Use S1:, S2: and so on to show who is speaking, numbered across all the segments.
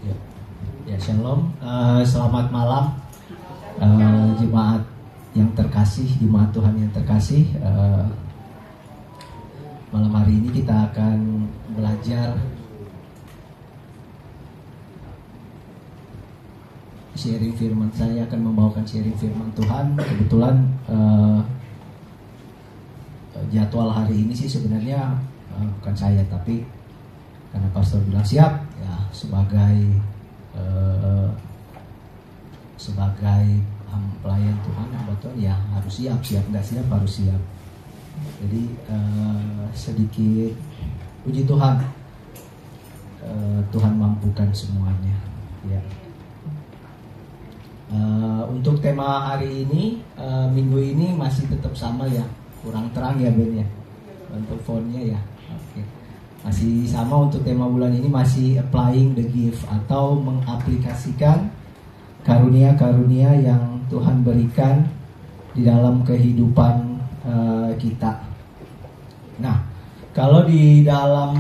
S1: Ya, ya shalom. Selamat malam, jemaat yang terkasih, jemaat Tuhan yang terkasih. Malam hari ini kita akan belajar sharing firman. Saya akan membawakan sharing firman Tuhan. Kebetulan jadwal hari ini sih sebenarnya bukan saya, tapi karena pastor bilang siap, ya sebagai pelayan Tuhan, hamba Tuhan ya harus siap nggak siap harus siap. Jadi sedikit puji Tuhan, Tuhan mampukan semuanya. Ya. Untuk tema hari ini, minggu ini masih tetap sama ya, kurang terang ya Ben ya, untuk fontnya ya. Oke. Masih sama untuk tema bulan ini, masih applying the gift atau mengaplikasikan karunia-karunia yang Tuhan berikan di dalam kehidupan kita. Nah, kalau di dalam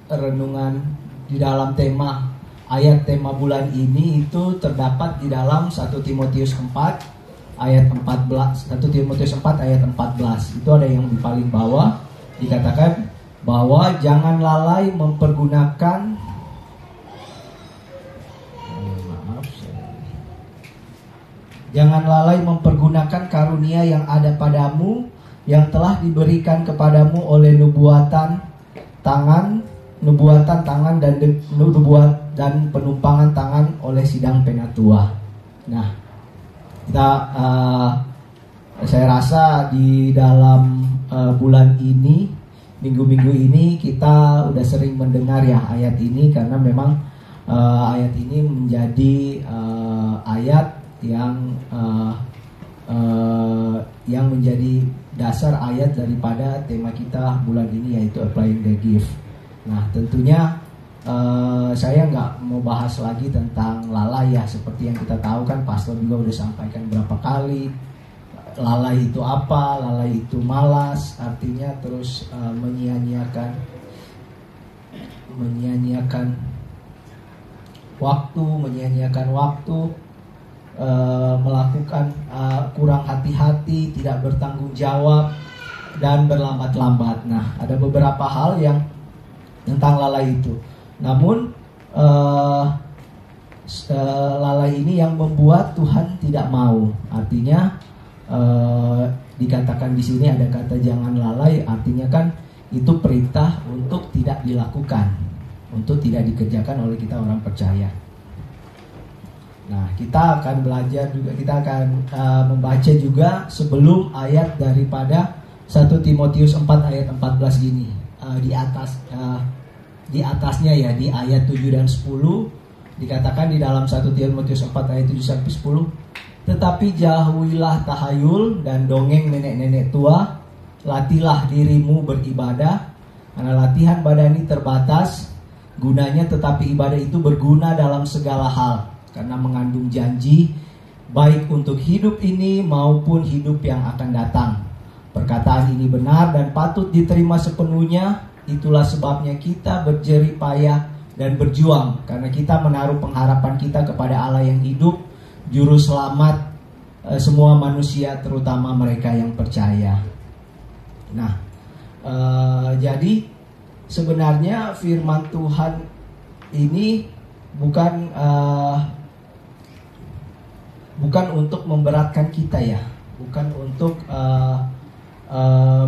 S1: renungan, di dalam tema ayat tema bulan ini itu terdapat di dalam 1 Timotius 4 ayat 14. 1 Timotius 4 ayat 14. Itu ada yang di paling bawah, dikatakan bahwa jangan lalai mempergunakan karunia yang ada padamu, yang telah diberikan kepadamu oleh nubuatan tangan dan nubuat dan penumpangan tangan oleh sidang penatua. Nah, saya rasa di dalam bulan ini, minggu-minggu ini kita udah sering mendengar ya ayat ini, karena memang ayat ini menjadi ayat yang menjadi dasar ayat daripada tema kita bulan ini, yaitu applying the gift. Nah, tentunya saya nggak mau bahas lagi tentang lalai ya, seperti yang kita tahu kan, pastor juga udah sampaikan berapa kali. Lalai itu apa? Lalai itu malas, artinya terus menyia-nyiakan waktu, melakukan kurang hati-hati, tidak bertanggung jawab, dan berlambat-lambat. Nah, ada beberapa hal yang tentang lalai itu. Namun lalai ini yang membuat Tuhan tidak mau. Artinya dikatakan di sini ada kata jangan lalai, artinya kan itu perintah untuk tidak dilakukan, untuk tidak dikerjakan oleh kita orang percaya. Nah, kita akan belajar juga, kita akan membaca juga sebelum ayat daripada 1 Timotius 4 ayat 14 ini. Di atasnya ya, di ayat 7 dan 10 dikatakan di dalam 1 Timotius 4 ayat 7 sampai 10, tetapi jauhilah tahayul dan dongeng nenek-nenek tua, latihlah dirimu beribadah, karena latihan badani terbatas gunanya, tetapi ibadah itu berguna dalam segala hal, karena mengandung janji baik untuk hidup ini maupun hidup yang akan datang. Perkataan ini benar dan patut diterima sepenuhnya. Itulah sebabnya kita berjerih payah dan berjuang, karena kita menaruh pengharapan kita kepada Allah yang hidup, juru selamat semua manusia, terutama mereka yang percaya. Nah, jadi sebenarnya firman Tuhan ini bukan untuk memberatkan kita ya, bukan untuk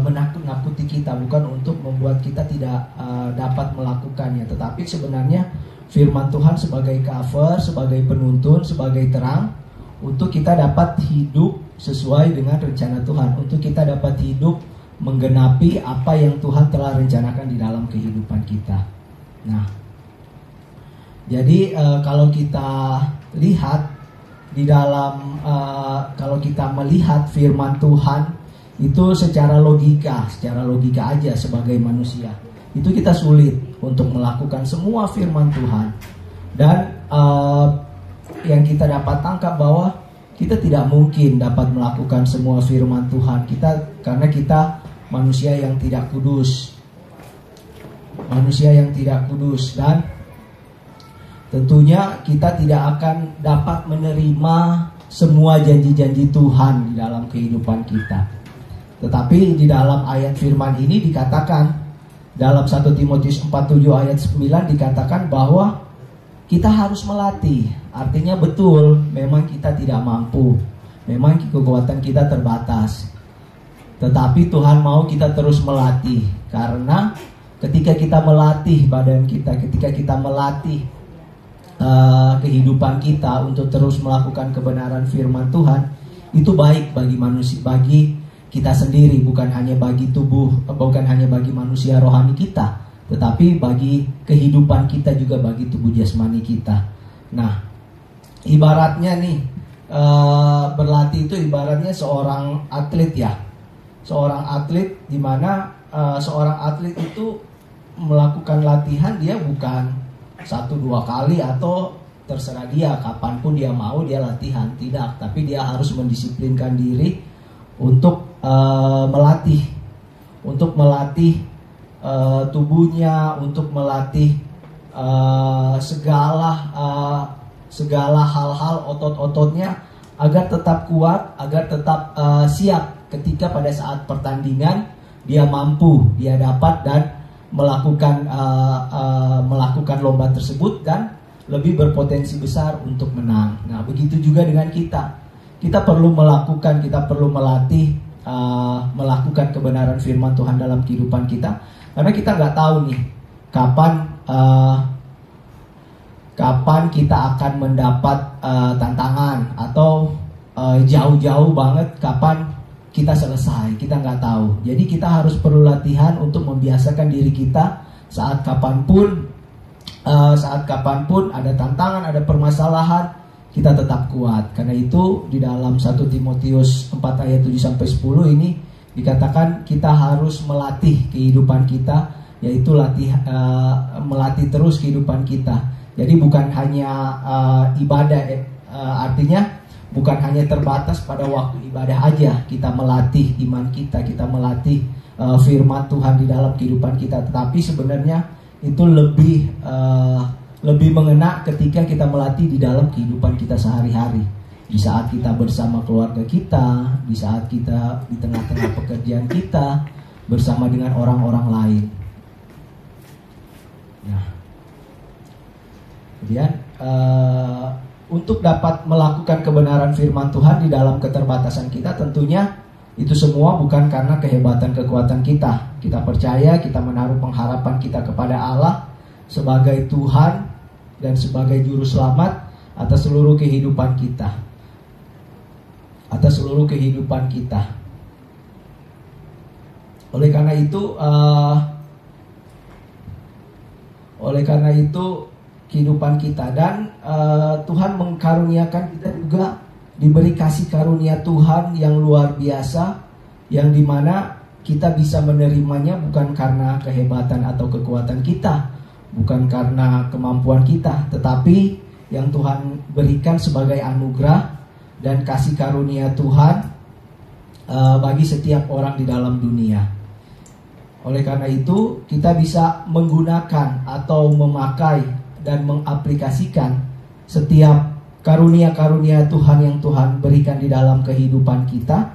S1: menakut-nakuti kita, bukan untuk membuat kita tidak dapat melakukannya, tetapi sebenarnya firman Tuhan sebagai cover, sebagai penuntun, sebagai terang, untuk kita dapat hidup sesuai dengan rencana Tuhan, untuk kita dapat hidup menggenapi apa yang Tuhan telah rencanakan di dalam kehidupan kita. Nah, jadi kalau kita lihat di dalam, kalau kita melihat firman Tuhan itu secara logika aja sebagai manusia, itu kita sulit untuk melakukan semua firman Tuhan. Dan yang kita dapat tangkap bahwa kita tidak mungkin dapat melakukan semua firman Tuhan karena kita manusia yang tidak kudus, dan tentunya kita tidak akan dapat menerima semua janji-janji Tuhan di dalam kehidupan kita. Tetapi di dalam ayat firman ini dikatakan, dalam 1 Timotius 4:7 ayat 9 dikatakan bahwa kita harus melatih. Artinya betul, memang kita tidak mampu, memang kekuatan kita terbatas. Tetapi Tuhan mau kita terus melatih, karena ketika kita melatih badan kita, ketika kita melatih kehidupan kita untuk terus melakukan kebenaran firman Tuhan, itu baik bagi manusia, bagi kita sendiri, bukan hanya bagi tubuh, bukan hanya bagi manusia rohani kita, tetapi bagi kehidupan kita juga, bagi tubuh jasmani kita. Nah, ibaratnya nih, berlatih itu ibaratnya seorang atlet ya. Seorang atlet, di mana seorang atlet itu melakukan latihan, dia bukan 1-2 kali atau terserah dia kapanpun dia mau dia latihan, tidak. Tapi dia harus mendisiplinkan diri untuk melatih, tubuhnya, untuk melatih segala hal-hal otot-ototnya agar tetap kuat, agar tetap siap ketika pada saat pertandingan dia mampu, dia dapat dan melakukan lomba tersebut dan lebih berpotensi besar untuk menang. Nah, begitu juga dengan kita. Kita perlu melakukan, kita perlu melatih melakukan kebenaran firman Tuhan dalam kehidupan kita, karena kita nggak tahu nih kapan kita akan mendapat tantangan, atau jauh-jauh banget kapan kita selesai, kita nggak tahu. Jadi kita harus perlu latihan untuk membiasakan diri kita saat kapanpun ada tantangan, ada permasalahan, kita tetap kuat. Karena itu di dalam 1 Timotius 4 ayat 7-10 ini dikatakan kita harus melatih kehidupan kita, yaitu melatih terus kehidupan kita. Jadi bukan hanya ibadah, artinya bukan hanya terbatas pada waktu ibadah aja kita melatih iman kita, kita melatih firman Tuhan di dalam kehidupan kita, tetapi sebenarnya itu lebih mengena ketika kita melatih di dalam kehidupan kita sehari-hari. Di saat kita bersama keluarga kita, di saat kita di tengah-tengah pekerjaan kita, bersama dengan orang-orang lain. Nah, kemudian untuk dapat melakukan kebenaran firman Tuhan di dalam keterbatasan kita, tentunya itu semua bukan karena kehebatan kekuatan kita. Kita percaya, kita menaruh pengharapan kita kepada Allah sebagai Tuhan dan sebagai juru selamat atas seluruh kehidupan kita. Oleh karena itu kehidupan kita, dan Tuhan mengkaruniakan kita juga, diberi kasih karunia Tuhan yang luar biasa, yang dimana kita bisa menerimanya bukan karena kehebatan atau kekuatan kita, bukan karena kemampuan kita, tetapi yang Tuhan berikan sebagai anugerah dan kasih karunia Tuhan bagi setiap orang di dalam dunia. Oleh karena itu kita bisa menggunakan atau memakai dan mengaplikasikan setiap karunia-karunia Tuhan yang Tuhan berikan di dalam kehidupan kita,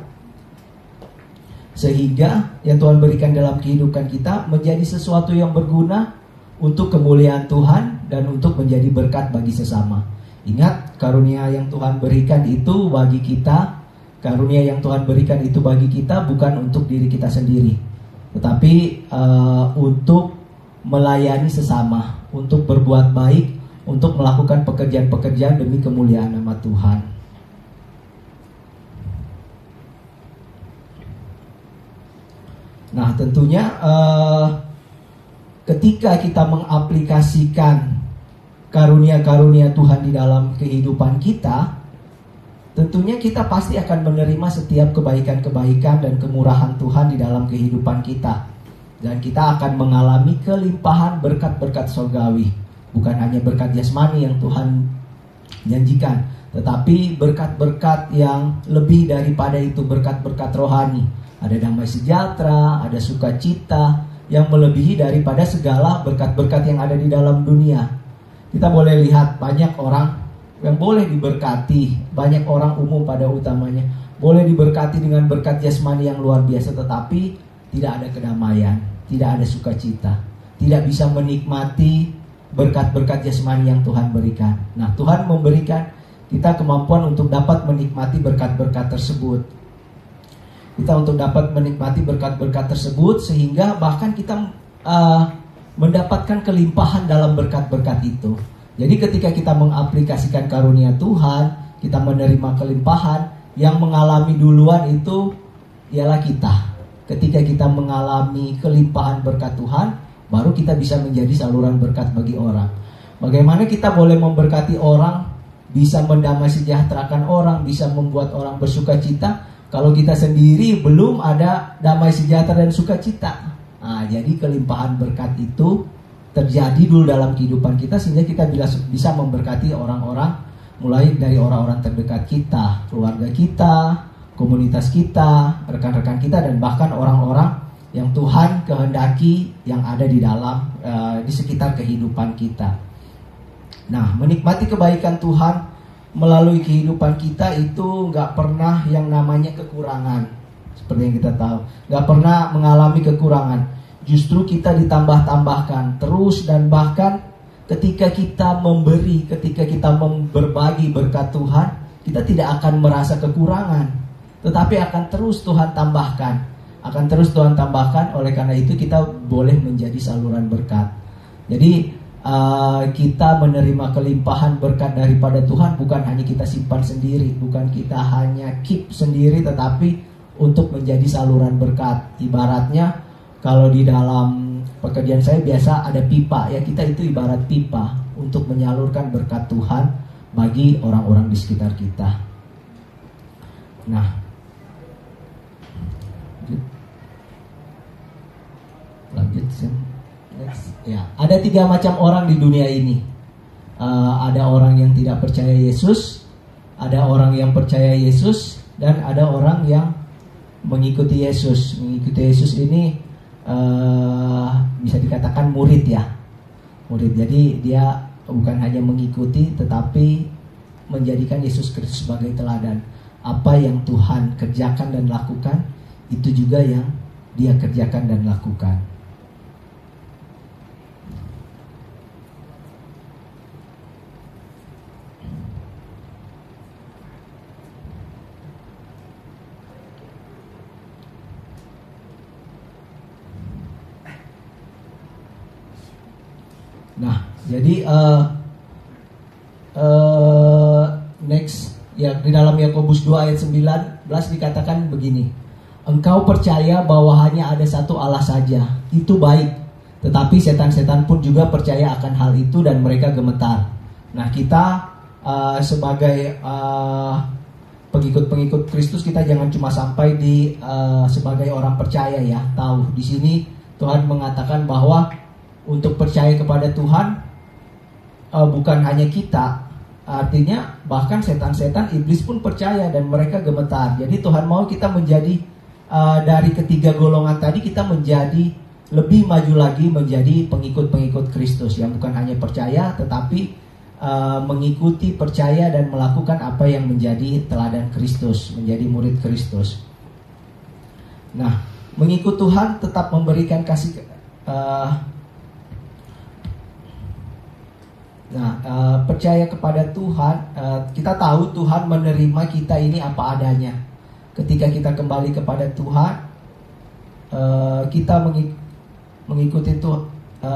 S1: sehingga yang Tuhan berikan dalam kehidupan kita menjadi sesuatu yang berguna untuk kemuliaan Tuhan dan untuk menjadi berkat bagi sesama. Ingat, karunia yang Tuhan berikan itu bagi kita, karunia yang Tuhan berikan itu bagi kita bukan untuk diri kita sendiri, tetapi untuk melayani sesama, untuk berbuat baik, untuk melakukan pekerjaan-pekerjaan demi kemuliaan nama Tuhan. Nah, tentunya ketika kita mengaplikasikan karunia-karunia Tuhan di dalam kehidupan kita, tentunya kita pasti akan menerima setiap kebaikan-kebaikan dan kemurahan Tuhan di dalam kehidupan kita. Dan kita akan mengalami kelimpahan berkat-berkat surgawi. Bukan hanya berkat jasmani yang Tuhan janjikan, tetapi berkat-berkat yang lebih daripada itu, berkat-berkat rohani. Ada damai sejahtera, ada sukacita yang melebihi daripada segala berkat-berkat yang ada di dalam dunia. Kita boleh lihat banyak orang yang boleh diberkati, banyak orang umum pada utamanya boleh diberkati dengan berkat jasmani yang luar biasa, tetapi tidak ada kedamaian, tidak ada sukacita, tidak bisa menikmati berkat-berkat jasmani yang Tuhan berikan. Nah, Tuhan memberikan kita kemampuan untuk dapat menikmati berkat-berkat tersebut. Kita untuk dapat menikmati berkat-berkat tersebut, sehingga bahkan kita mendapatkan kelimpahan dalam berkat-berkat itu. Jadi ketika kita mengaplikasikan karunia Tuhan, kita menerima kelimpahan. Yang mengalami duluan itu ialah kita. Ketika kita mengalami kelimpahan berkat Tuhan, baru kita bisa menjadi saluran berkat bagi orang. Bagaimana kita boleh memberkati orang, bisa mendamai sejahterakan orang, bisa membuat orang bersuka cita, kalau kita sendiri belum ada damai sejahtera dan sukacita. Nah, jadi kelimpahan berkat itu terjadi dulu dalam kehidupan kita, sehingga kita bisa memberkati orang-orang, mulai dari orang-orang terdekat kita, keluarga kita, komunitas kita, rekan-rekan kita, dan bahkan orang-orang yang Tuhan kehendaki yang ada di dalam di sekitar kehidupan kita. Nah, menikmati kebaikan Tuhan melalui kehidupan kita itu nggak pernah yang namanya kekurangan. Seperti yang kita tahu, nggak pernah mengalami kekurangan. Justru kita ditambah-tambahkan terus, dan bahkan ketika kita memberi, ketika kita berbagi berkat Tuhan, kita tidak akan merasa kekurangan, tetapi akan terus Tuhan tambahkan. Akan terus Tuhan tambahkan. Oleh karena itu kita boleh menjadi saluran berkat. Jadi kita menerima kelimpahan berkat daripada Tuhan bukan hanya kita simpan sendiri, bukan kita hanya keep sendiri, tetapi untuk menjadi saluran berkat. Ibaratnya kalau di dalam pekerjaan saya biasa ada pipa, ya kita itu ibarat pipa untuk menyalurkan berkat Tuhan bagi orang-orang di sekitar kita. Nah, lanjut next. Ya, ada 3 macam orang di dunia ini. Ada orang yang tidak percaya Yesus, ada orang yang percaya Yesus, dan ada orang yang mengikuti Yesus. Mengikuti Yesus ini bisa dikatakan murid, ya, murid. Jadi dia bukan hanya mengikuti, tetapi menjadikan Yesus Kristus sebagai teladan. Apa yang Tuhan kerjakan dan lakukan, itu juga yang dia kerjakan dan lakukan. Nah, jadi next, ya, di dalam Yakobus 2 ayat 19 dikatakan begini. Engkau percaya bahwa hanya ada satu Allah saja, itu baik. Tetapi setan-setan pun juga percaya akan hal itu dan mereka gemetar. Nah, kita sebagai pengikut-pengikut Kristus, kita jangan cuma sampai di sebagai orang percaya, ya. Tahu di sini Tuhan mengatakan bahwa untuk percaya kepada Tuhan bukan hanya kita, artinya bahkan setan-setan iblis pun percaya dan mereka gemetar. Jadi Tuhan mau kita menjadi dari ketiga golongan tadi, kita menjadi lebih maju lagi menjadi pengikut-pengikut Kristus yang bukan hanya percaya, tetapi mengikuti, percaya, dan melakukan apa yang menjadi teladan Kristus, menjadi murid Kristus. Nah, mengikut Tuhan tetap memberikan kasih. Percaya kepada Tuhan, kita tahu Tuhan menerima kita ini apa adanya. Ketika kita kembali kepada Tuhan, kita mengikuti Tuhan.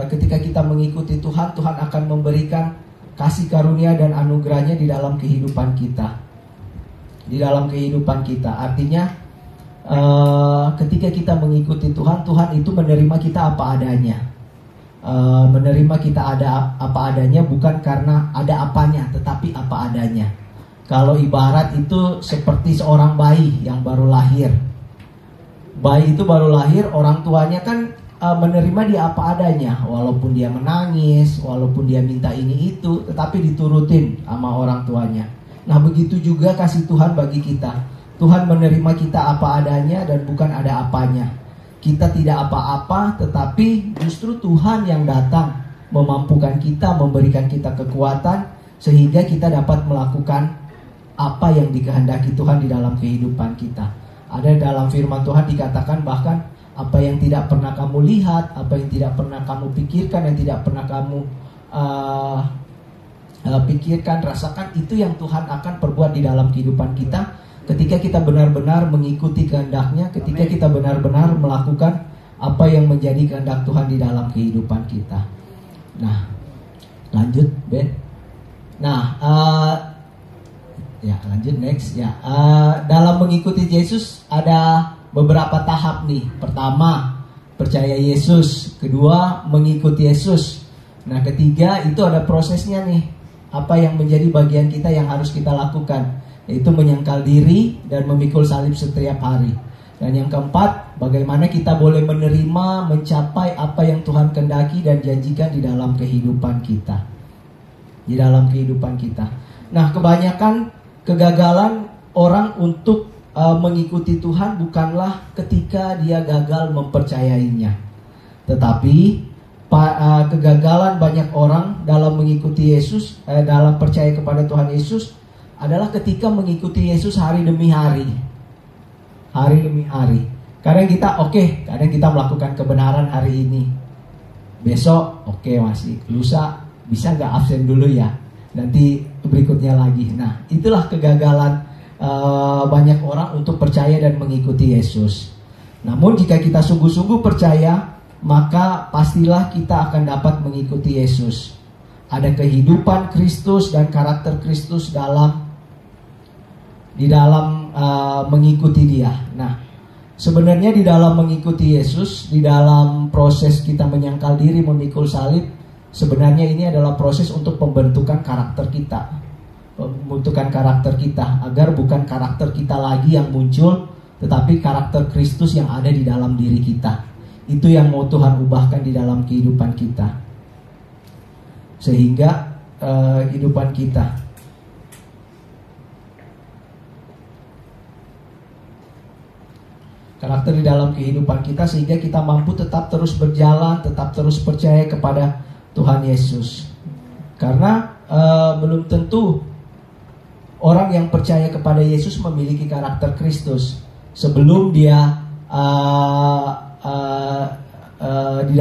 S1: Ketika kita mengikuti Tuhan, Tuhan akan memberikan kasih karunia dan anugerahnya di dalam kehidupan kita. Di dalam kehidupan kita, artinya ketika kita mengikuti Tuhan, Tuhan itu menerima kita apa adanya. Menerima kita ada apa adanya, bukan karena ada apanya, tetapi apa adanya. Kalau ibarat itu seperti seorang bayi yang baru lahir. Bayi itu baru lahir, orang tuanya kan menerima dia apa adanya. Walaupun dia menangis, walaupun dia minta ini itu, tetapi diturutin sama orang tuanya. Nah, begitu juga kasih Tuhan bagi kita. Tuhan menerima kita apa adanya dan bukan ada apanya. Kita tidak apa-apa, tetapi justru Tuhan yang datang memampukan kita, memberikan kita kekuatan, sehingga kita dapat melakukan apa yang dikehendaki Tuhan di dalam kehidupan kita. Ada dalam firman Tuhan dikatakan bahkan apa yang tidak pernah kamu lihat, apa yang tidak pernah kamu pikirkan, yang tidak pernah kamu pikirkan, rasakan, itu yang Tuhan akan perbuat di dalam kehidupan kita ketika kita benar-benar mengikuti kehendak-Nya, ketika kita benar-benar melakukan apa yang menjadi kehendak Tuhan di dalam kehidupan kita. Nah, lanjut Ben. Nah, ya lanjut next ya. Dalam mengikuti Yesus ada beberapa tahap nih. Pertama, percaya Yesus. Kedua, mengikuti Yesus. Nah, ketiga itu ada prosesnya nih. Apa yang menjadi bagian kita yang harus kita lakukan, yaitu menyangkal diri dan memikul salib setiap hari. Dan yang keempat, bagaimana kita boleh menerima, mencapai apa yang Tuhan kehendaki dan janjikan di dalam kehidupan kita. Di dalam kehidupan kita. Nah, kebanyakan kegagalan orang untuk mengikuti Tuhan bukanlah ketika dia gagal mempercayainya. Tetapi kegagalan banyak orang dalam mengikuti Yesus, dalam percaya kepada Tuhan Yesus adalah ketika mengikuti Yesus hari demi hari. Hari demi hari. Kadang kita melakukan kebenaran hari ini. Besok masih. Lusa bisa gak absen dulu ya, nanti berikutnya lagi. Nah, itulah kegagalan banyak orang untuk percaya dan mengikuti Yesus. Namun jika kita sungguh-sungguh percaya, maka pastilah kita akan dapat mengikuti Yesus. Ada kehidupan Kristus dan karakter Kristus di dalam mengikuti Dia. Nah, sebenarnya di dalam mengikuti Yesus, di dalam proses kita menyangkal diri, memikul salib, sebenarnya ini adalah proses untuk pembentukan karakter kita. Pembentukan karakter kita, agar bukan karakter kita lagi yang muncul, tetapi karakter Kristus yang ada di dalam diri kita. Itu yang mau Tuhan ubahkan di dalam kehidupan kita, sehingga kehidupan kita karakter di dalam kehidupan kita, sehingga kita mampu tetap terus berjalan, tetap terus percaya kepada Tuhan Yesus. Karena belum tentu orang yang percaya kepada Yesus memiliki karakter Kristus sebelum dia di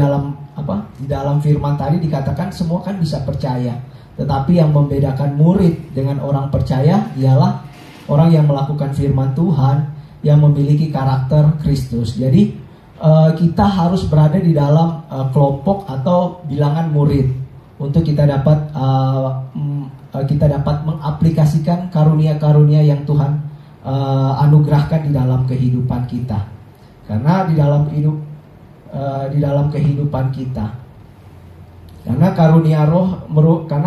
S1: dalam firman tadi dikatakan semua kan bisa percaya, tetapi yang membedakan murid dengan orang percaya ialah orang yang melakukan firman Tuhan, yang memiliki karakter Kristus. Jadi kita harus berada di dalam kelompok atau bilangan murid untuk kita dapat mengaplikasikan karunia-karunia yang Tuhan anugerahkan di dalam kehidupan kita. Karena di dalam kehidupan kita, karena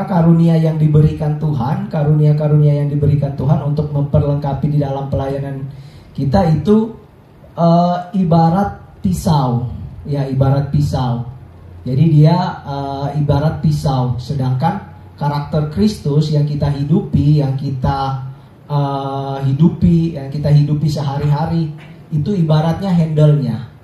S1: karunia yang diberikan Tuhan, karunia-karunia yang diberikan Tuhan untuk memperlengkapi di dalam pelayanan kita itu ibarat pisau, ya, ibarat pisau. Jadi dia ibarat pisau, sedangkan karakter Kristus yang kita hidupi, yang kita hidupi sehari-hari, itu ibaratnya handle-nya.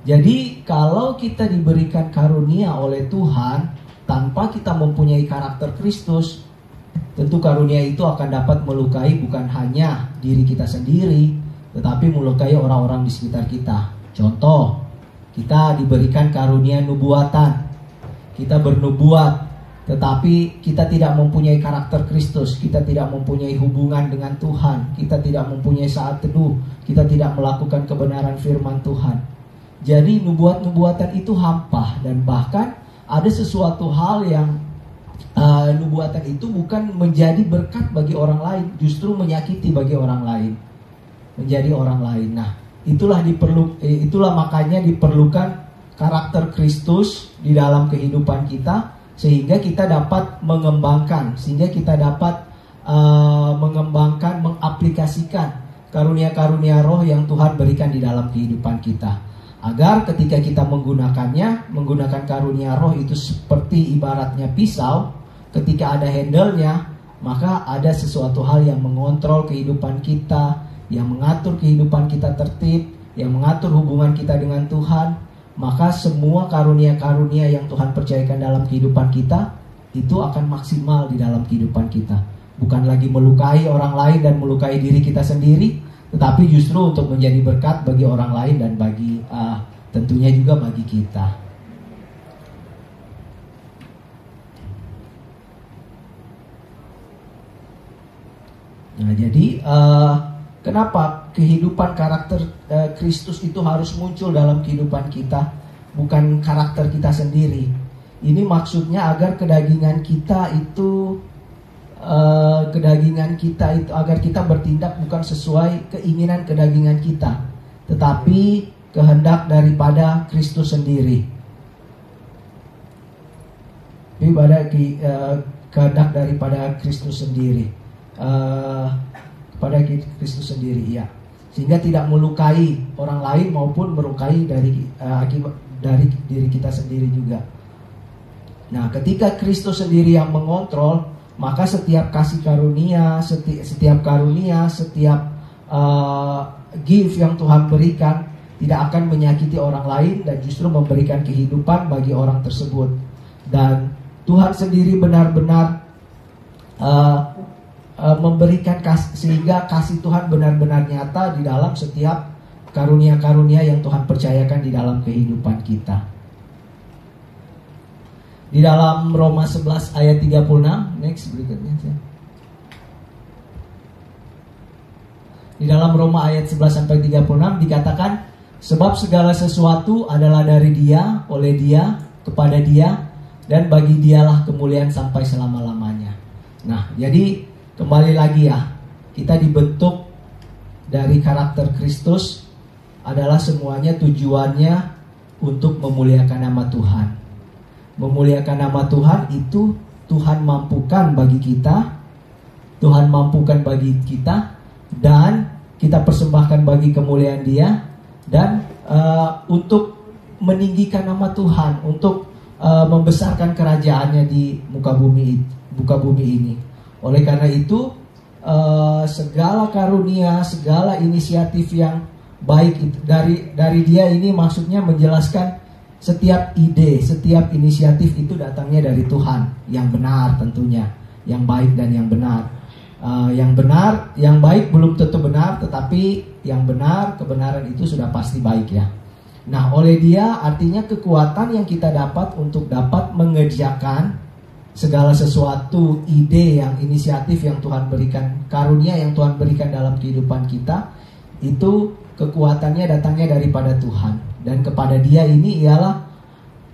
S1: Jadi kalau kita diberikan karunia oleh Tuhan tanpa kita mempunyai karakter Kristus, tentu karunia itu akan dapat melukai bukan hanya diri kita sendiri, tetapi melukai orang-orang di sekitar kita. Contoh, kita diberikan karunia nubuatan, kita bernubuat, tetapi kita tidak mempunyai karakter Kristus, kita tidak mempunyai hubungan dengan Tuhan, kita tidak mempunyai saat teduh, kita tidak melakukan kebenaran firman Tuhan. Jadi nubuatan itu hampa, dan bahkan ada sesuatu hal yang nubuatan itu bukan menjadi berkat bagi orang lain, justru menyakiti bagi orang lain, menjadi orang lain. Nah, itulah makanya diperlukan karakter Kristus di dalam kehidupan kita, sehingga kita dapat mengembangkan, mengaplikasikan karunia-karunia roh yang Tuhan berikan di dalam kehidupan kita. Agar ketika kita menggunakan karunia roh itu seperti ibaratnya pisau, ketika ada handle-nya, maka ada sesuatu hal yang mengontrol kehidupan kita, yang mengatur kehidupan kita tertib, yang mengatur hubungan kita dengan Tuhan. maka semua karunia-karunia yang Tuhan percayakan dalam kehidupan kita itu akan maksimal di dalam kehidupan kita. Bukan lagi melukai orang lain dan melukai diri kita sendiri, tetapi justru untuk menjadi berkat bagi orang lain dan bagi tentunya juga bagi kita. Nah, jadi kenapa kehidupan karakter Kristus itu harus muncul dalam kehidupan kita, bukan karakter kita sendiri? Ini maksudnya agar kedagingan kita itu agar kita bertindak bukan sesuai keinginan kedagingan kita, tetapi kehendak daripada Kristus sendiri. Kehendak daripada Kristus sendiri. Pada Kristus sendiri, ya, sehingga tidak melukai orang lain maupun melukai dari diri kita sendiri juga. Nah, ketika Kristus sendiri yang mengontrol, maka setiap kasih karunia, setiap gift yang Tuhan berikan tidak akan menyakiti orang lain dan justru memberikan kehidupan bagi orang tersebut. Dan Tuhan sendiri benar-benar memberikan sehingga kasih Tuhan benar-benar nyata di dalam setiap karunia-karunia yang Tuhan percayakan di dalam kehidupan kita. Di dalam Roma 11 ayat 36, next berikutnya. Di dalam Roma ayat 11 sampai 36 dikatakan, sebab segala sesuatu adalah dari Dia, oleh Dia, kepada Dia, dan bagi Dialah kemuliaan sampai selama-lamanya. Nah, jadi kembali lagi ya, kita dibentuk dari karakter Kristus adalah semuanya tujuannya untuk memuliakan nama Tuhan. Memuliakan nama Tuhan itu Tuhan mampukan bagi kita, Tuhan mampukan bagi kita, dan kita persembahkan bagi kemuliaan Dia, dan untuk meninggikan nama Tuhan, untuk membesarkan kerajaannya di muka bumi ini. Oleh karena itu, segala karunia, segala inisiatif yang baik dari Dia ini maksudnya menjelaskan setiap ide, setiap inisiatif itu datangnya dari Tuhan yang benar tentunya, yang baik dan yang benar. Yang baik belum tentu benar, tetapi yang benar, kebenaran itu sudah pasti baik ya. Nah, oleh Dia artinya kekuatan yang kita dapat untuk dapat mengerjakan segala sesuatu, ide yang inisiatif yang Tuhan berikan, karunia yang Tuhan berikan dalam kehidupan kita, itu kekuatannya datangnya daripada Tuhan. Dan kepada Dia ini ialah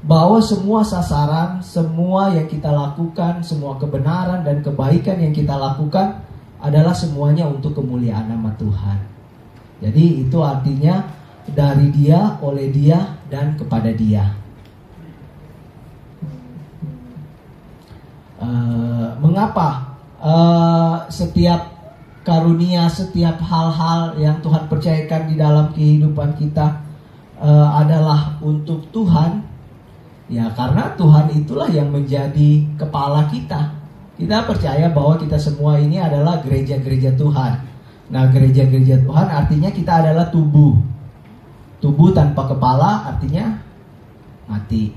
S1: bahwa semua sasaran, semua yang kita lakukan, semua kebenaran dan kebaikan yang kita lakukan adalah semuanya untuk kemuliaan nama Tuhan. Jadi itu artinya dari Dia, oleh Dia, dan kepada Dia. Mengapa setiap karunia, setiap hal-hal yang Tuhan percayakan di dalam kehidupan kita adalah untuk Tuhan? Ya, karena Tuhan itulah yang menjadi kepala kita. Kita percaya bahwa kita semua ini adalah gereja-gereja Tuhan. Nah, gereja-gereja Tuhan artinya kita adalah tubuh. Tubuh tanpa kepala artinya mati.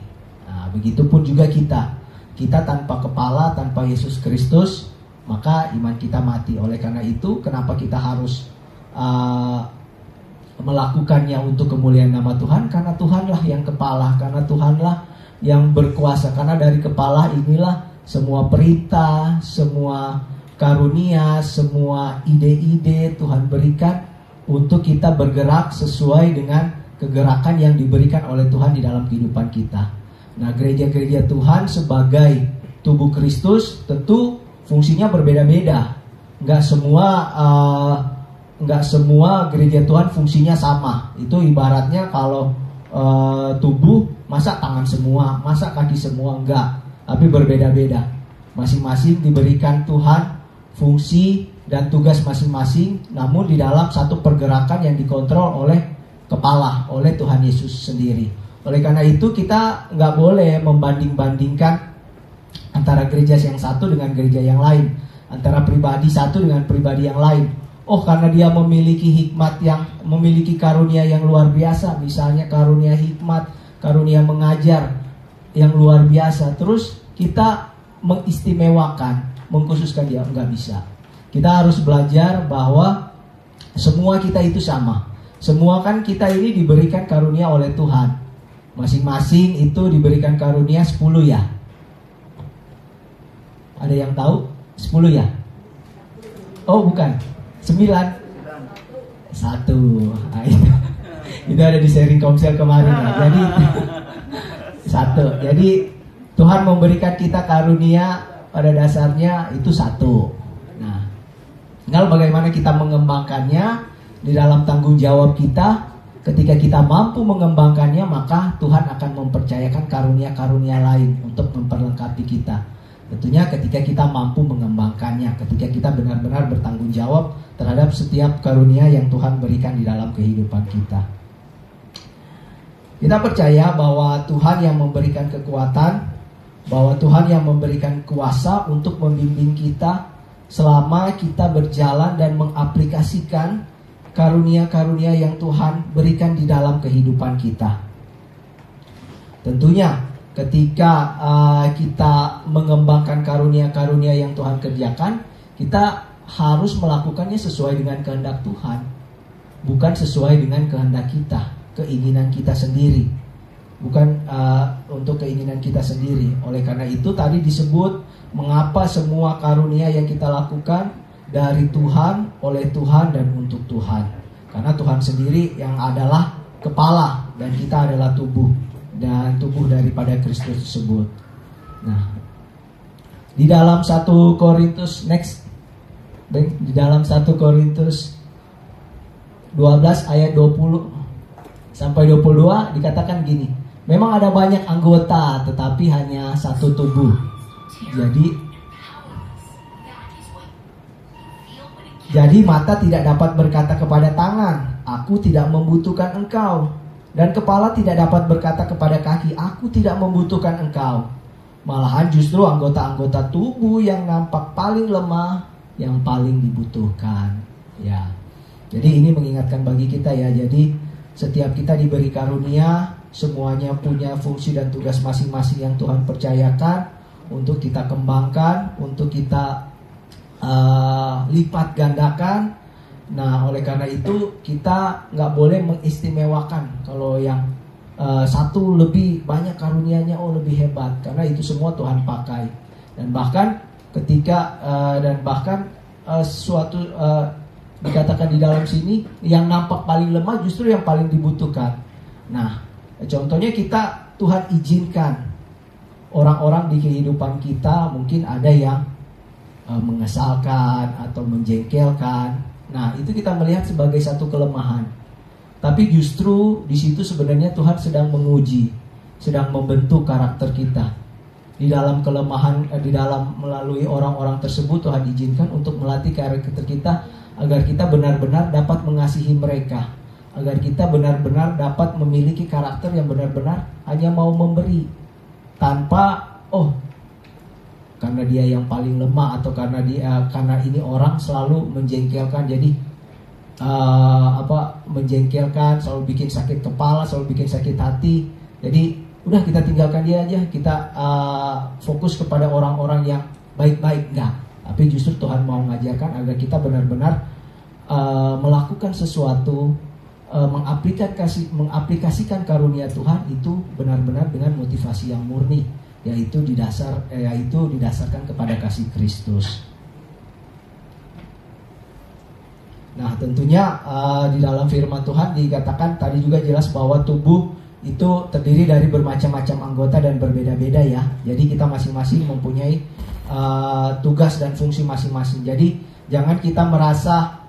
S1: Nah, begitupun juga kita. Kita tanpa kepala, tanpa Yesus Kristus, maka iman kita mati. Oleh karena itu, kenapa kita harus melakukannya untuk kemuliaan nama Tuhan? Karena Tuhanlah yang kepala, karena Tuhanlah yang berkuasa. Karena dari kepala inilah semua perintah, semua karunia, semua ide-ide Tuhan berikan untuk kita bergerak sesuai dengan kegerakan yang diberikan oleh Tuhan di dalam kehidupan kita. Nah, gereja-gereja Tuhan sebagai tubuh Kristus tentu fungsinya berbeda-beda. Enggak semua gereja Tuhan fungsinya sama. Itu ibaratnya kalau tubuh, masa tangan semua, masa kaki semua, enggak. Tapi berbeda-beda. Masing-masing diberikan Tuhan fungsi dan tugas masing-masing, namun di dalam satu pergerakan yang dikontrol oleh kepala, oleh Tuhan Yesus sendiri. Oleh karena itu kita nggak boleh membanding-bandingkan antara gereja yang satu dengan gereja yang lain, antara pribadi satu dengan pribadi yang lain. Oh, karena dia memiliki hikmat, yang memiliki karunia yang luar biasa, misalnya karunia hikmat, karunia mengajar yang luar biasa, terus kita mengistimewakan, mengkhususkan dia, enggak bisa. Kita harus belajar bahwa semua kita itu sama. Semua kan kita ini diberikan karunia oleh Tuhan. Masing-masing itu diberikan karunia 10 ya. Ada yang tahu? 10 ya? Oh bukan, 9. 1. Nah, itu ada di sharing komsel kemarin ya. Jadi 1. Jadi Tuhan memberikan kita karunia pada dasarnya itu 1. Nah, tinggal bagaimana kita mengembangkannya di dalam tanggung jawab kita. Ketika kita mampu mengembangkannya, maka Tuhan akan mempercayakan karunia-karunia lain untuk memperlengkapi kita. Tentunya ketika kita mampu mengembangkannya, ketika kita benar-benar bertanggung jawab terhadap setiap karunia yang Tuhan berikan di dalam kehidupan kita. Kita percaya bahwa Tuhan yang memberikan kekuatan, bahwa Tuhan yang memberikan kuasa untuk membimbing kita selama kita berjalan dan mengaplikasikan karunia-karunia yang Tuhan berikan di dalam kehidupan kita. Tentunya ketika kita mengembangkan karunia-karunia yang Tuhan kerjakan, kita harus melakukannya sesuai dengan kehendak Tuhan, bukan sesuai dengan kehendak kita, keinginan kita sendiri, bukan untuk keinginan kita sendiri. Oleh karena itu tadi disebut mengapa semua karunia yang kita lakukan dari Tuhan, oleh Tuhan, dan untuk Tuhan. Karena Tuhan sendiri yang adalah kepala dan kita adalah tubuh, dan tubuh daripada Kristus tersebut. Nah, di dalam 1 Korintus di dalam 1 Korintus 12 ayat 20 sampai 22 dikatakan gini. Memang ada banyak anggota tetapi hanya satu tubuh. Jadi mata tidak dapat berkata kepada tangan, aku tidak membutuhkan engkau. Dan kepala tidak dapat berkata kepada kaki, aku tidak membutuhkan engkau. Malahan justru anggota-anggota tubuh yang nampak paling lemah yang paling dibutuhkan. Ya. Jadi ini mengingatkan bagi kita ya. Jadi setiap kita diberi karunia, semuanya punya fungsi dan tugas masing-masing yang Tuhan percayakan untuk kita kembangkan, untuk kita lipat gandakan. Nah, oleh karena itu kita nggak boleh mengistimewakan kalau yang satu lebih banyak karunianya, oh lebih hebat, karena itu semua Tuhan pakai. Dan bahkan ketika suatu dikatakan di dalam sini yang nampak paling lemah justru yang paling dibutuhkan. Nah, contohnya Tuhan izinkan orang-orang di kehidupan kita mungkin ada yang mengesalkan atau menjengkelkan. Nah, itu kita melihat sebagai satu kelemahan. Tapi justru di situ sebenarnya Tuhan sedang menguji, sedang membentuk karakter kita. Di dalam kelemahan, di dalam melalui orang-orang tersebut Tuhan izinkan untuk melatih karakter kita agar kita benar-benar dapat mengasihi mereka, agar kita benar-benar dapat memiliki karakter yang benar-benar hanya mau memberi tanpa karena dia yang paling lemah atau karena ini orang selalu menjengkelkan, jadi menjengkelkan, selalu bikin sakit kepala, selalu bikin sakit hati. Jadi udah kita tinggalkan dia aja, kita fokus kepada orang-orang yang baik-baik. Enggak, tapi justru Tuhan mau mengajarkan agar kita benar-benar melakukan sesuatu, mengaplikasikan karunia Tuhan itu benar-benar dengan motivasi yang murni, yaitu didasarkan kepada kasih Kristus. Nah, tentunya di dalam firman Tuhan dikatakan tadi juga jelas bahwa tubuh itu terdiri dari bermacam-macam anggota dan berbeda-beda ya. Jadi kita masing-masing mempunyai tugas dan fungsi masing-masing. Jadi jangan kita merasa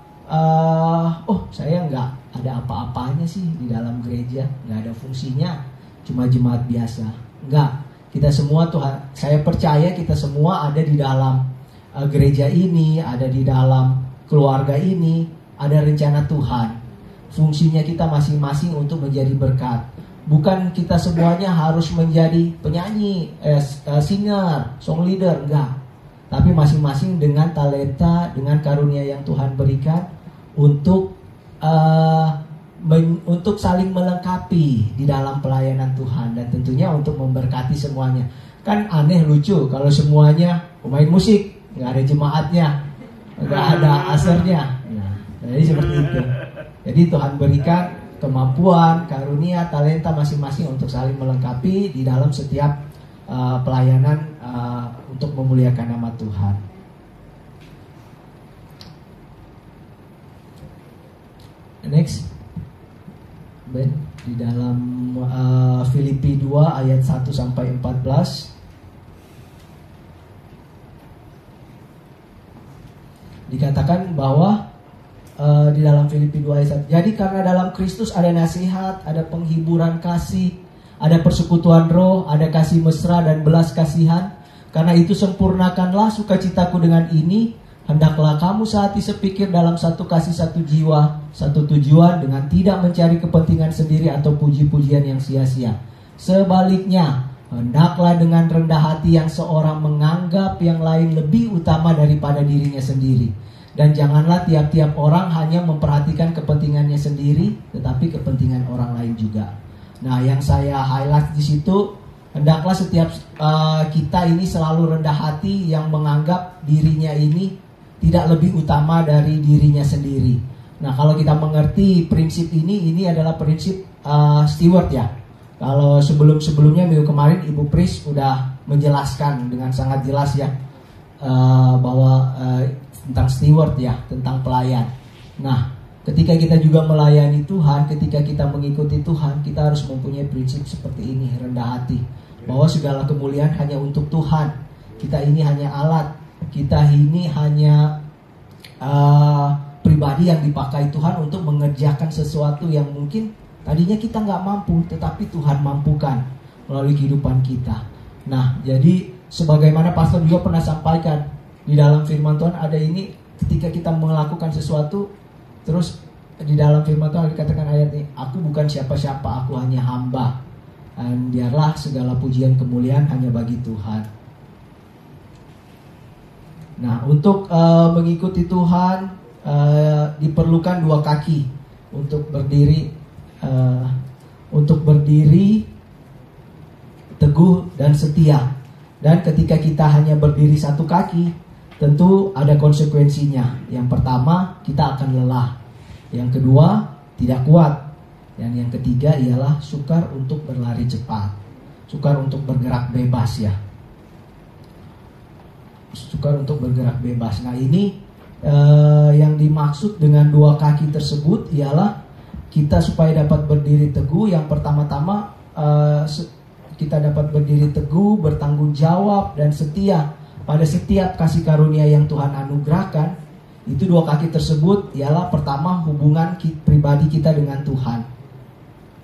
S1: saya nggak ada apa-apanya sih di dalam gereja, nggak ada fungsinya, cuma jemaat biasa. Enggak. Kita semua Tuhan, saya percaya kita semua ada di dalam gereja ini, ada di dalam keluarga ini, ada rencana Tuhan. Fungsinya kita masing-masing untuk menjadi berkat. Bukan kita semuanya harus menjadi penyanyi, singer, song leader, enggak. Tapi masing-masing dengan talenta, dengan karunia yang Tuhan berikan untuk untuk saling melengkapi di dalam pelayanan Tuhan, dan tentunya untuk memberkati semuanya. Kan aneh, lucu kalau semuanya pemain musik, nggak ada jemaatnya, nggak ada asernya. Nah, jadi seperti itu. Jadi Tuhan berikan kemampuan, karunia, talenta masing-masing untuk saling melengkapi di dalam setiap pelayanan untuk memuliakan nama Tuhan. Next, Ben, di dalam Filipi 2 ayat 1 sampai 14 dikatakan bahwa di dalam Filipi 2 ayat 1, jadi karena dalam Kristus ada nasihat, ada penghiburan kasih, ada persekutuan roh, ada kasih mesra dan belas kasihan. Karena itu sempurnakanlah sukacitaku dengan ini, hendaklah kamu sehati sepikir dalam satu kasih, satu jiwa, satu tujuan, dengan tidak mencari kepentingan sendiri atau puji-pujian yang sia-sia. Sebaliknya, hendaklah dengan rendah hati yang seorang menganggap yang lain lebih utama daripada dirinya sendiri. Dan janganlah tiap-tiap orang hanya memperhatikan kepentingannya sendiri, tetapi kepentingan orang lain juga. Nah, yang saya highlight di situ, hendaklah setiap kita ini selalu rendah hati yang menganggap dirinya ini tidak lebih utama dari dirinya sendiri. Nah, kalau kita mengerti prinsip ini adalah prinsip steward ya. Kalau sebelumnya minggu kemarin Ibu Pris udah menjelaskan dengan sangat jelas ya bahwa tentang steward ya, tentang pelayan. Nah, ketika kita juga melayani Tuhan, ketika kita mengikuti Tuhan, kita harus mempunyai prinsip seperti ini, rendah hati, bahwa segala kemuliaan hanya untuk Tuhan. Kita ini hanya alat, kita ini hanya pribadi yang dipakai Tuhan untuk mengerjakan sesuatu yang mungkin tadinya kita nggak mampu, tetapi Tuhan mampukan melalui kehidupan kita. Nah, jadi sebagaimana pastor juga pernah sampaikan di dalam firman Tuhan, ada ini ketika kita melakukan sesuatu, terus di dalam firman Tuhan dikatakan ayat ini, aku bukan siapa-siapa, aku hanya hamba, dan biarlah segala pujian kemuliaan hanya bagi Tuhan. Nah, untuk mengikuti Tuhan diperlukan dua kaki untuk berdiri teguh dan setia. Dan ketika kita hanya berdiri satu kaki, tentu ada konsekuensinya. Yang pertama, kita akan lelah. Yang kedua, tidak kuat. Dan yang ketiga ialah sukar untuk berlari cepat, sukar untuk bergerak bebas ya. Sukar untuk bergerak bebas. Nah, ini yang dimaksud dengan dua kaki tersebut ialah kita supaya dapat berdiri teguh. Yang pertama-tama kita dapat berdiri teguh, bertanggung jawab dan setia pada setiap kasih karunia yang Tuhan anugerahkan. Itu dua kaki tersebut ialah pertama, hubungan pribadi kita dengan Tuhan.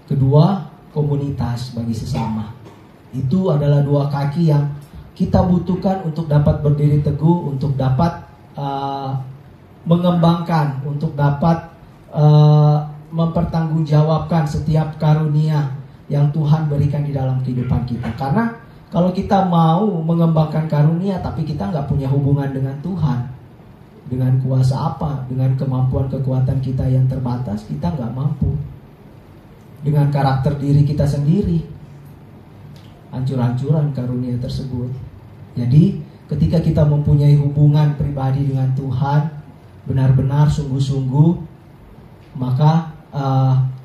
S1: Kedua, komunitas bagi sesama. Itu adalah dua kaki yang kita butuhkan untuk dapat berdiri teguh, untuk dapat mengembangkan, untuk dapat mempertanggungjawabkan setiap karunia yang Tuhan berikan di dalam kehidupan kita. Karena kalau kita mau mengembangkan karunia tapi kita nggak punya hubungan dengan Tuhan, dengan kuasa apa, dengan kemampuan kekuatan kita yang terbatas, kita nggak mampu. Dengan karakter diri kita sendiri, hancur-hancuran karunia tersebut. Jadi ketika kita mempunyai hubungan pribadi dengan Tuhan, benar-benar sungguh-sungguh, maka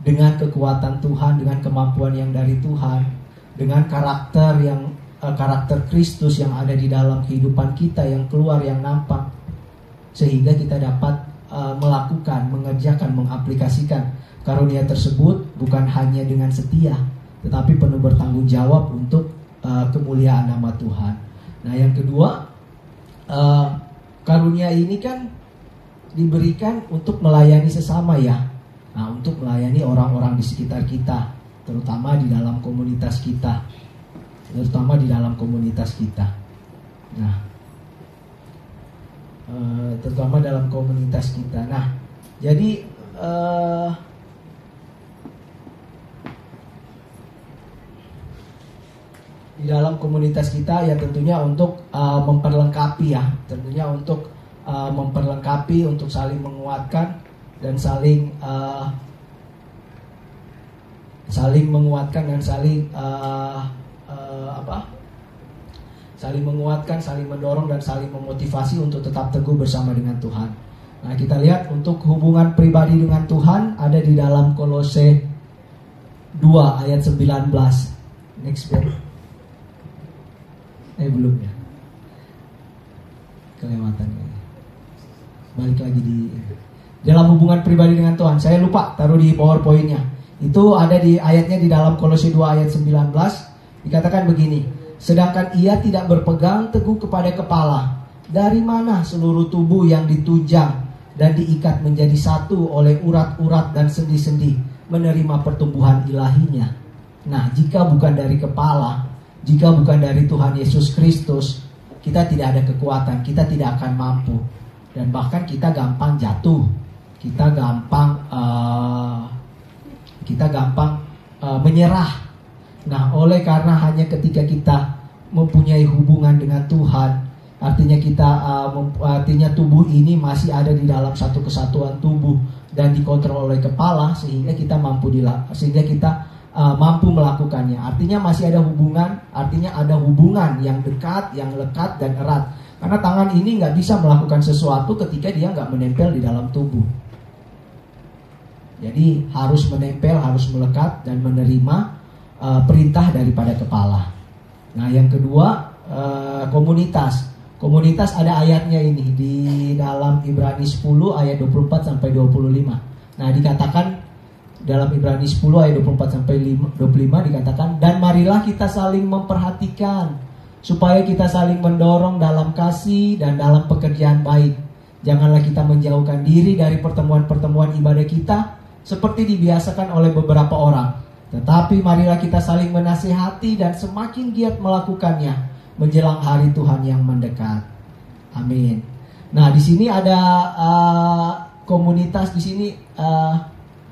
S1: dengan kekuatan Tuhan, dengan kemampuan yang dari Tuhan, dengan karakter Kristus yang ada di dalam kehidupan kita, yang keluar, yang nampak, sehingga kita dapat melakukan, mengerjakan, mengaplikasikan karunia tersebut bukan hanya dengan setia, tetapi penuh bertanggung jawab untuk kemuliaan nama Tuhan. Nah, yang kedua, karunia ini kan diberikan untuk melayani sesama ya. Nah, untuk melayani orang-orang di sekitar kita, terutama di dalam komunitas kita. Nah, terutama dalam komunitas kita. Nah, jadi di dalam komunitas kita ya tentunya untuk memperlengkapi ya, tentunya untuk memperlengkapi, untuk saling menguatkan dan saling saling menguatkan dan saling saling menguatkan, saling mendorong dan saling memotivasi untuk tetap teguh bersama dengan Tuhan. Nah, kita lihat untuk hubungan pribadi dengan Tuhan ada di dalam Kolose 2 ayat 19. Next biar. Belum ya. Kelewatan ya. Balik lagi di dalam hubungan pribadi dengan Tuhan. Saya lupa taruh di PowerPoint-nya. Itu ada di ayatnya di dalam Kolose 2 ayat 19. Dikatakan begini, sedangkan ia tidak berpegang teguh kepada kepala, dari mana seluruh tubuh yang ditunjang dan diikat menjadi satu oleh urat-urat dan sendi-sendi menerima pertumbuhan ilahinya. Nah, jika bukan dari kepala, jika bukan dari Tuhan Yesus Kristus, kita tidak ada kekuatan, kita tidak akan mampu. Dan bahkan kita gampang jatuh, kita gampang menyerah. Nah, oleh karena hanya ketika kita mempunyai hubungan dengan Tuhan, artinya artinya tubuh ini masih ada di dalam satu kesatuan tubuh dan dikontrol oleh kepala, sehingga kita mampu melakukannya. Artinya masih ada hubungan, artinya ada hubungan yang dekat, yang lekat dan erat. Karena tangan ini nggak bisa melakukan sesuatu ketika dia nggak menempel di dalam tubuh. Jadi harus menempel, harus melekat dan menerima perintah daripada kepala. Nah, yang kedua, komunitas. Komunitas ada ayatnya ini di dalam Ibrani 10 ayat 24 sampai 25. Nah, dikatakan dalam Ibrani 10 ayat 24 sampai 25 dikatakan, dan marilah kita saling memperhatikan supaya kita saling mendorong dalam kasih dan dalam pekerjaan baik. Janganlah kita menjauhkan diri dari pertemuan-pertemuan ibadah kita seperti dibiasakan oleh beberapa orang. Tetapi marilah kita saling menasihati dan semakin giat melakukannya menjelang hari Tuhan yang mendekat. Amin. Nah, di sini ada komunitas di sini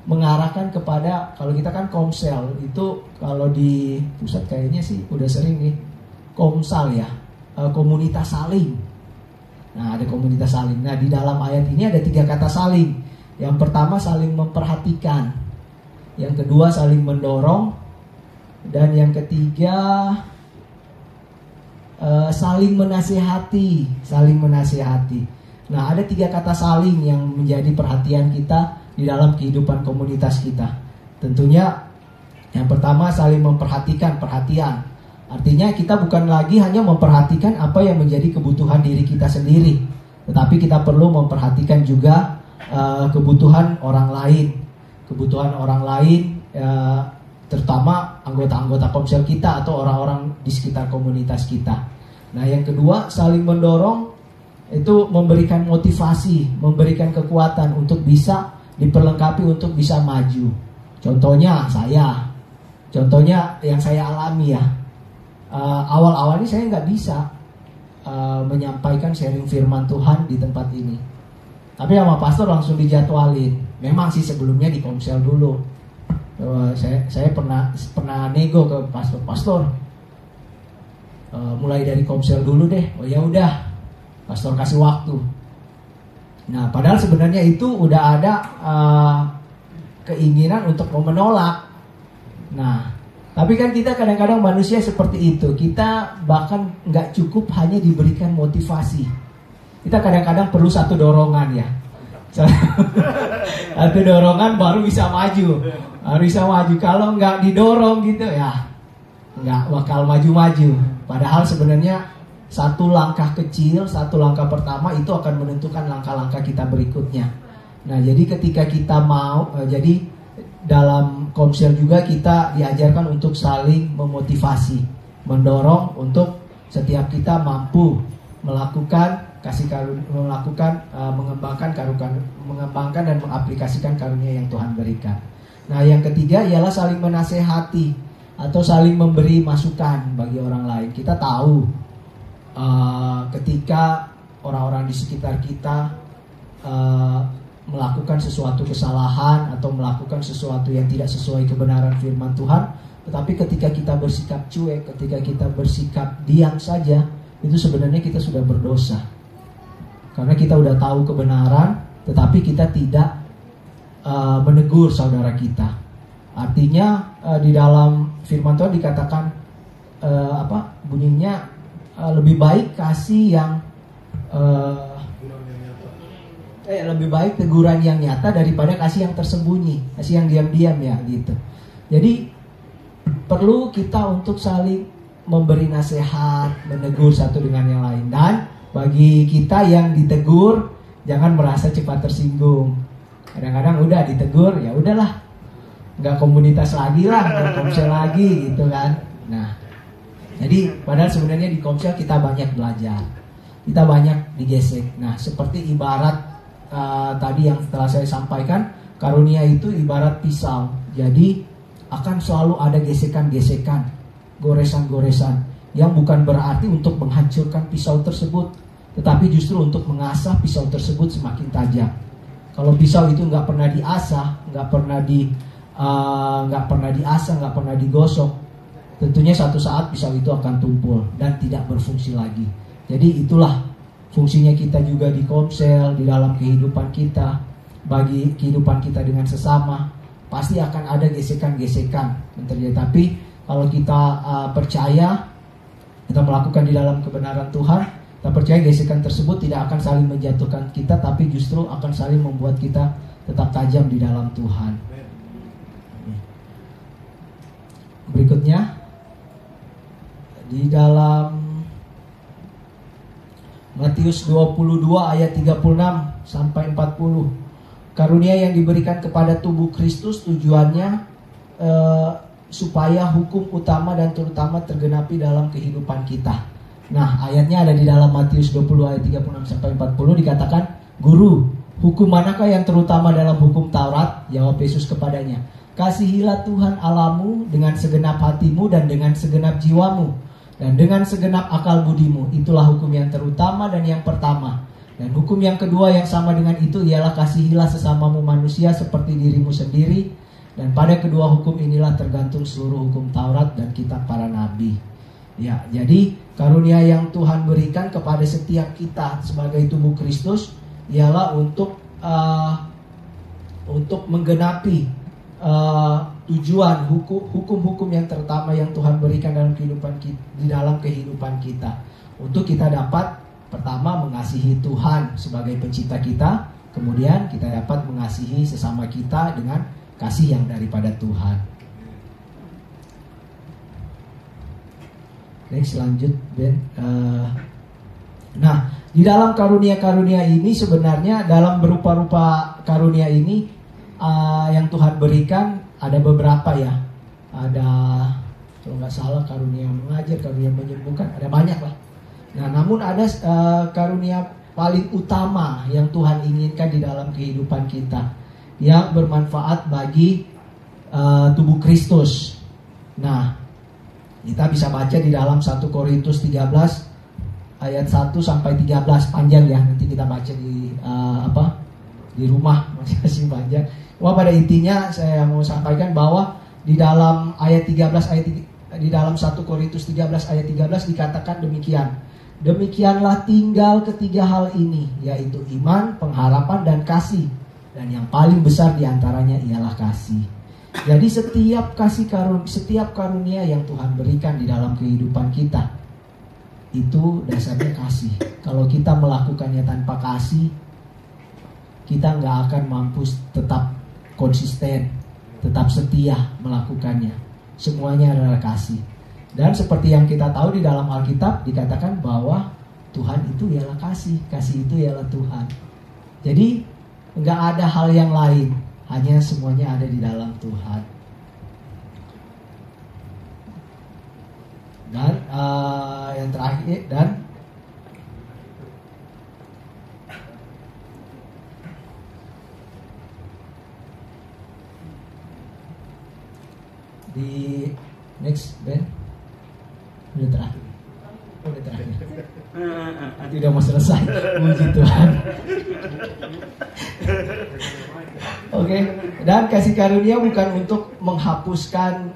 S1: mengarahkan kepada, kalau kita kan komsel itu, kalau di pusat kayaknya sih udah sering nih komsal ya, komunitas saling. Nah, ada komunitas saling. Nah, di dalam ayat ini ada 3 kata saling. Yang pertama saling memperhatikan, yang kedua saling mendorong, dan yang ketiga saling menasihati. Saling menasihati. Nah, ada 3 kata saling yang menjadi perhatian kita di dalam kehidupan komunitas kita. Tentunya yang pertama saling memperhatikan, perhatian. Artinya kita bukan lagi hanya memperhatikan apa yang menjadi kebutuhan diri kita sendiri, tetapi kita perlu memperhatikan juga kebutuhan orang lain. Kebutuhan orang lain, terutama anggota-anggota komsel kita atau orang-orang di sekitar komunitas kita. Nah, yang kedua saling mendorong, itu memberikan motivasi, memberikan kekuatan untuk bisa diperlengkapi untuk bisa maju. Contohnya yang saya alami ya, awal-awal ini saya nggak bisa menyampaikan sharing firman Tuhan di tempat ini, tapi sama pastor langsung dijadwalin. Memang sih sebelumnya di komsel dulu, saya pernah nego ke pastor, mulai dari komsel dulu deh. Oh ya udah, pastor kasih waktu. Nah, padahal sebenarnya itu udah ada keinginan untuk mau menolak. Nah, tapi kan kita kadang-kadang manusia seperti itu. Kita bahkan nggak cukup hanya diberikan motivasi. Kita kadang-kadang perlu satu dorongan ya. Satu dorongan baru bisa maju. Kalau nggak didorong gitu ya, nggak bakal maju-maju. Padahal sebenarnya satu langkah kecil, satu langkah pertama itu akan menentukan langkah-langkah kita berikutnya. Nah, jadi ketika kita jadi dalam komsel juga kita diajarkan untuk saling memotivasi, mendorong untuk setiap kita mampu melakukan mengembangkan dan mengaplikasikan karunia yang Tuhan berikan. Nah, yang ketiga ialah saling menasehati atau saling memberi masukan bagi orang lain. Kita tahu ketika orang-orang di sekitar kita melakukan sesuatu kesalahan atau melakukan sesuatu yang tidak sesuai kebenaran firman Tuhan, tetapi ketika kita bersikap cuek, ketika kita bersikap diam saja, itu sebenarnya kita sudah berdosa. Karena kita udah tahu kebenaran, tetapi kita tidak menegur saudara kita. Artinya di dalam firman Tuhan dikatakan bunyinya lebih baik kasih yang lebih baik teguran yang nyata daripada kasih yang tersembunyi, kasih yang diam-diam ya gitu. Jadi perlu kita untuk saling memberi nasihat, menegur satu dengan yang lain. Dan bagi kita yang ditegur, jangan merasa cepat tersinggung. Kadang-kadang udah ditegur, ya udahlah, nggak komunitas lagi lah, nggak komsel lagi gitu kan. Nah, jadi padahal sebenarnya di komsel kita banyak belajar, kita banyak digesek. Nah, seperti ibarat tadi yang telah saya sampaikan, karunia itu ibarat pisau. Jadi akan selalu ada gesekan-gesekan, goresan-goresan, yang bukan berarti untuk menghancurkan pisau tersebut, tetapi justru untuk mengasah pisau tersebut semakin tajam. Kalau pisau itu nggak pernah diasah, nggak pernah digosok, tentunya satu saat pisau itu akan tumpul dan tidak berfungsi lagi. Jadi itulah fungsinya kita juga di komsel, di dalam kehidupan kita, bagi kehidupan kita dengan sesama. Pasti akan ada gesekan-gesekan yang terjadi. Tapi kalau kita percaya, kita melakukan di dalam kebenaran Tuhan, kita percaya gesekan tersebut tidak akan saling menjatuhkan kita, tapi justru akan saling membuat kita tetap tajam di dalam Tuhan. Berikutnya, di dalam Matius 22 ayat 36 sampai 40. Karunia yang diberikan kepada tubuh Kristus tujuannya supaya hukum utama dan terutama tergenapi dalam kehidupan kita. Nah, ayatnya ada di dalam Matius 20 ayat 36 sampai 40, dikatakan, "Guru, hukum manakah yang terutama dalam hukum Taurat?" Jawab Yesus kepadanya, "Kasihilah Tuhan Allahmu dengan segenap hatimu dan dengan segenap jiwamu dan dengan segenap akal budimu. Itulah hukum yang terutama dan yang pertama. Dan hukum yang kedua yang sama dengan itu ialah kasihilah sesamamu manusia seperti dirimu sendiri. Dan pada kedua hukum inilah tergantung seluruh hukum Taurat dan kitab para nabi." Ya, jadi karunia yang Tuhan berikan kepada setiap kita sebagai tubuh Kristus ialah untuk menggenapi tujuan hukum-hukum yang terutama yang Tuhan berikan di dalam kehidupan kita, untuk kita dapat pertama mengasihi Tuhan sebagai pencipta kita, kemudian kita dapat mengasihi sesama kita dengan kasih yang daripada Tuhan. Next, lanjut Ben. Nah, di dalam karunia-karunia ini sebenarnya dalam berupa-rupa karunia ini yang Tuhan berikan ada beberapa ya. Ada, kalau nggak salah, karunia mengajar, karunia menyembuhkan, ada banyak lah. Nah, namun ada karunia paling utama yang Tuhan inginkan di dalam kehidupan kita, yang bermanfaat bagi tubuh Kristus. Nah, kita bisa baca di dalam 1 Korintus 13 ayat 1 sampai 13, panjang ya, nanti kita baca di rumah, masih panjang. Wah, pada intinya saya mau sampaikan bahwa di dalam ayat 13 di dalam 1 Korintus 13 ayat 13 dikatakan demikian. "Demikianlah tinggal ketiga hal ini, yaitu iman, pengharapan, dan kasih. Dan yang paling besar diantaranya ialah kasih." Jadi setiap karunia yang Tuhan berikan di dalam kehidupan kita, itu dasarnya kasih. Kalau kita melakukannya tanpa kasih, kita nggak akan mampu tetap konsisten, tetap setia melakukannya. Semuanya adalah kasih. Dan seperti yang kita tahu di dalam Alkitab dikatakan bahwa Tuhan itu ialah kasih, kasih itu ialah Tuhan. Jadi nggak ada hal yang lain, hanya semuanya ada di dalam Tuhan. Dan yang terakhir, dan di next Ben, udah terakhir. Nanti udah mau selesai. Puji Tuhan. Oke. Dan kasih karunia bukan untuk menghapuskan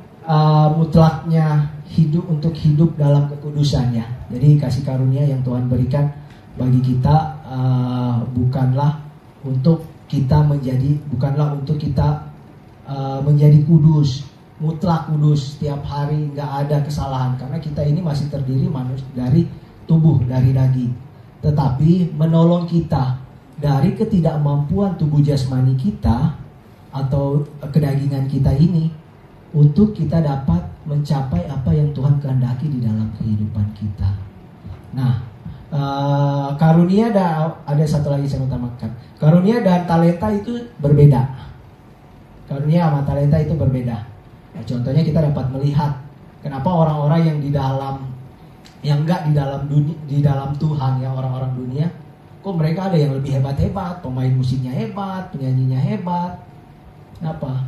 S1: mutlaknya hidup dalam kekudusannya. Jadi kasih karunia yang Tuhan berikan bagi kita bukanlah untuk kita menjadi kudus, mutlak kudus setiap hari, nggak ada kesalahan, karena kita ini masih terdiri dari tubuh, dari daging. Tetapi menolong kita dari ketidakmampuan tubuh jasmani kita atau kedagingan kita ini, untuk kita dapat mencapai apa yang Tuhan kehendaki di dalam kehidupan kita. Nah, karunia ada satu lagi saya utamakan. Karunia dan talenta itu berbeda. Karunia sama talenta itu berbeda. Nah, contohnya kita dapat melihat kenapa orang-orang yang enggak di dalam Tuhan, ya orang-orang dunia, kok mereka ada yang lebih hebat-hebat, pemain musiknya hebat, penyanyinya hebat. Kenapa?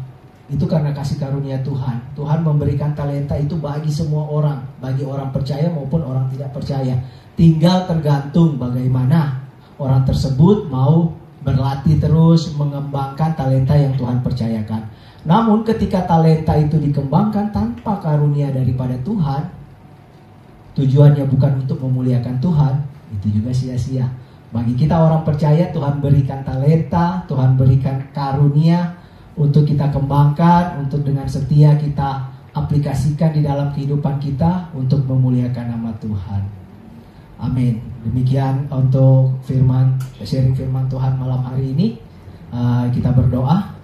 S1: Itu karena kasih karunia Tuhan. Tuhan memberikan talenta itu bagi semua orang, bagi orang percaya maupun orang tidak percaya. Tinggal tergantung bagaimana orang tersebut mau berlatih terus mengembangkan talenta yang Tuhan percayakan. Namun ketika talenta itu dikembangkan tanpa karunia daripada Tuhan, tujuannya bukan untuk memuliakan Tuhan, itu juga sia-sia. Bagi kita orang percaya, Tuhan berikan talenta, Tuhan berikan karunia untuk kita kembangkan, untuk dengan setia kita aplikasikan di dalam kehidupan kita untuk memuliakan nama Tuhan. Amin. Demikian untuk sharing firman Tuhan malam hari ini. Kita berdoa.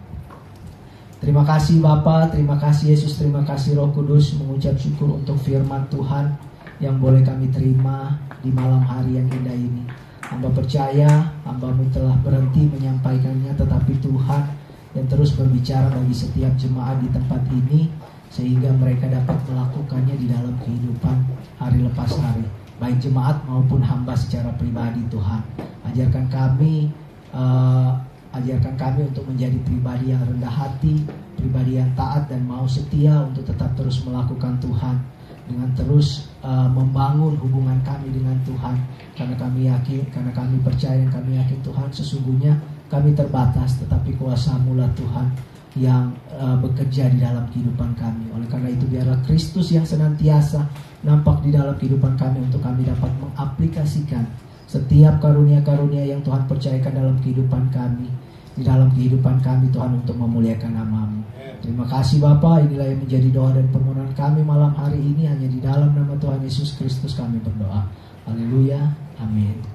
S1: Terima kasih Bapa, terima kasih Yesus, terima kasih Roh Kudus, mengucap syukur untuk firman Tuhan yang boleh kami terima di malam hari yang indah ini. Hamba percaya, hamba-Mu telah berhenti menyampaikannya, tetapi Tuhan yang terus berbicara bagi setiap jemaat di tempat ini, sehingga mereka dapat melakukannya di dalam kehidupan hari lepas hari, baik jemaat maupun hamba secara pribadi. Tuhan, ajarkan kami untuk menjadi pribadi yang rendah hati, pribadi yang taat dan mau setia untuk tetap terus melakukan Tuhan, dengan terus membangun hubungan kami dengan Tuhan, karena kami yakin, karena kami percaya dan kami yakin Tuhan, sesungguhnya kami terbatas, tetapi kuasa-Mu lah Tuhan yang bekerja di dalam kehidupan kami. Oleh karena itu biarlah Kristus yang senantiasa nampak di dalam kehidupan kami, untuk kami dapat mengaplikasikan setiap karunia-karunia yang Tuhan percayakan dalam kehidupan kami, di dalam kehidupan kami Tuhan, untuk memuliakan nama-Mu. Terima kasih Bapa, inilah yang menjadi doa dan permohonan kami malam hari ini, hanya di dalam nama Tuhan Yesus Kristus kami berdoa. Haleluya, amin.